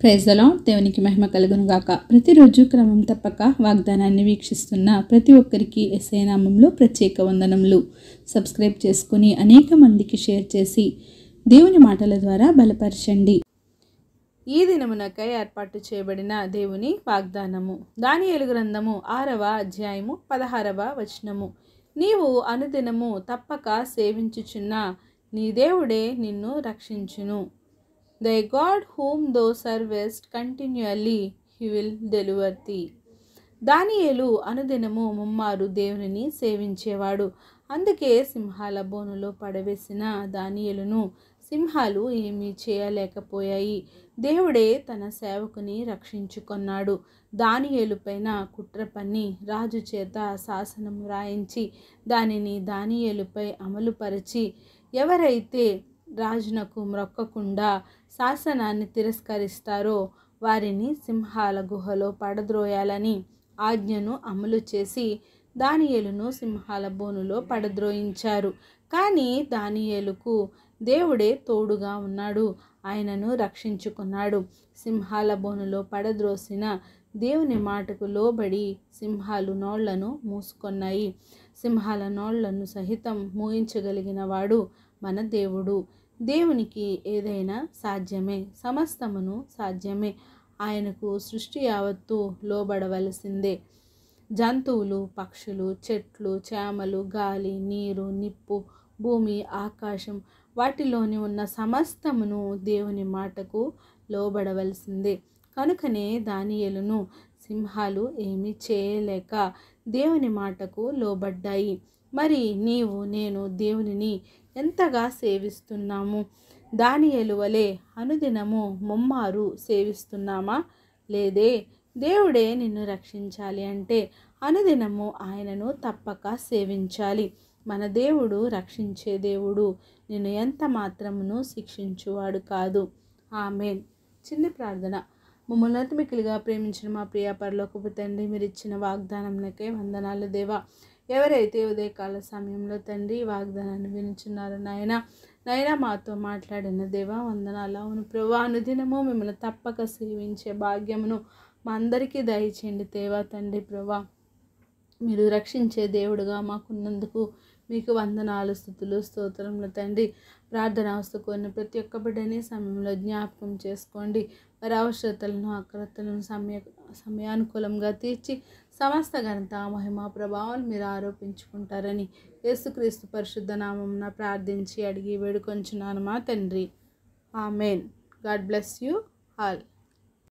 Praise the lord. దేవునికి మహిమ కలుగును గాక. ప్రతిరోజు క్రమం తప్పక వాగ్దానాన్ని వీక్షిస్తున్న ప్రతి ఒక్కరికి యేసయ్య నామములో ప్రత్యేక వందనములు. సబ్స్క్రైబ్ చేసుకుని అనేక మందికి షేర్ చేసి దేవుని మాటల ద్వారా బలపరచండి. ఈ దినమునకై ఏర్పాటు చేయబడిన దేవుని వాగ్దానము. దానియేలు గ్రంథము 6వ అధ్యాయము 16వ వచనము. నీవు అనుదినము తప్పక సేవించుచున్న నీ దేవుడే నిన్ను రక్షించును. Thy God whom thou servest continually, he will deliver thee. దానియేలు అనుదినము ముమ్మారు దేవునిని సేవించేవాడు. అందుకే సింహాల బోనులో పడవేసిన దానియేలును సింహాలు ఏమీ చేయలేకపోయాయి. దేవుడే తన సేవకుని రక్షించుకొన్నాడు. దానియేలు పైన కుట్ర పన్ని రాజు చేత శాసనం రాయించి దానిని దానియేలుపై అమలుపరిచి ఎవరైతే రాజునకు మ్రొక్కకుండా శాసనాన్ని తిరస్కరిస్తారో వారిని సింహాల గుహలో పడద్రోయాలని ఆజ్ఞను అమలు చేసి దానియేలును సింహాల బోనులో పడద్రోయించారు. కానీ దానియేలుకు దేవుడే తోడుగా ఉన్నాడు. ఆయనను రక్షించుకున్నాడు. సింహాల బోనులో పడద్రోసిన దేవుని మాటకు లోబడి సింహాలు నోళ్లను మూసుకొన్నాయి. సింహాల నోళ్లను సహితం మూయించగలిగిన వాడు మన దేవుడు. దేవునికి ఏదైనా సాధ్యమే, సమస్తమును సాధ్యమే. ఆయనకు సృష్టి యావత్తు లోబడవలసిందే. జంతువులు, పక్షులు, చెట్లు, చేమలు, గాలి, నీరు, నిప్పు, భూమి, ఆకాశం వాటిలోని ఉన్న సమస్తమును దేవుని మాటకు లోబడవలసిందే. కనుకనే దానియేలును సింహాలు ఏమీ చేయలేక దేవుని మాటకు లోబడ్డాయి. మరి నీవు నేను దేవునిని ఎంతగా సేవిస్తున్నాము? దానియేలు వలె అనుదినము ముమ్మారు సేవిస్తున్నామా? లేదే. దేవుడే నిన్ను రక్షించాలి అంటే అనుదినము ఆయనను తప్పక సేవించాలి. మన దేవుడు రక్షించే దేవుడు. నిన్ను ఎంత మాత్రమును శిక్షించువాడు కాదు. ఆమేన్. చిన్న ప్రార్థన. మమ్మల్ని అతిమికిలిగా ప్రేమించిన మా ప్రియ పరలోకపు తండ్రి, మీరు ఇచ్చిన వాగ్దానంకే వందనాలు దేవా. ఎవరైతే ఉదయకాల సమయంలో తండ్రి వాగ్దానాన్ని వినుచున్నారో నాయన మాతో మాట్లాడిన దేవా వందనాలు. అవును ప్రభువా, అనుదినము మిమ్మల్ని తప్పక సేవించే భాగ్యమును మా అందరికీ దయచేయండి దేవా. తండ్రి ప్రభువా, మీరు రక్షించే దేవుడుగా మాకున్నందుకు మీకు వందనాలు, స్తుతులు, స్తోత్రములు తండ్రి. ప్రార్థన అవసరం ప్రతి ఒక్క బిడ్డని సమయంలో జ్ఞాపకం చేసుకోండి. వారి అవసరతలను అక్రతలను సమయానుకూలంగా తీర్చి సమస్త ఘనత మహిమ ప్రభావాలు మీరు ఆరోపించుకుంటారని యేసుక్రీస్తు పరిశుద్ధ నామమున ప్రార్థించి అడిగి వేడుకొంచున్నాను మా తండ్రి. Amen. God bless you all.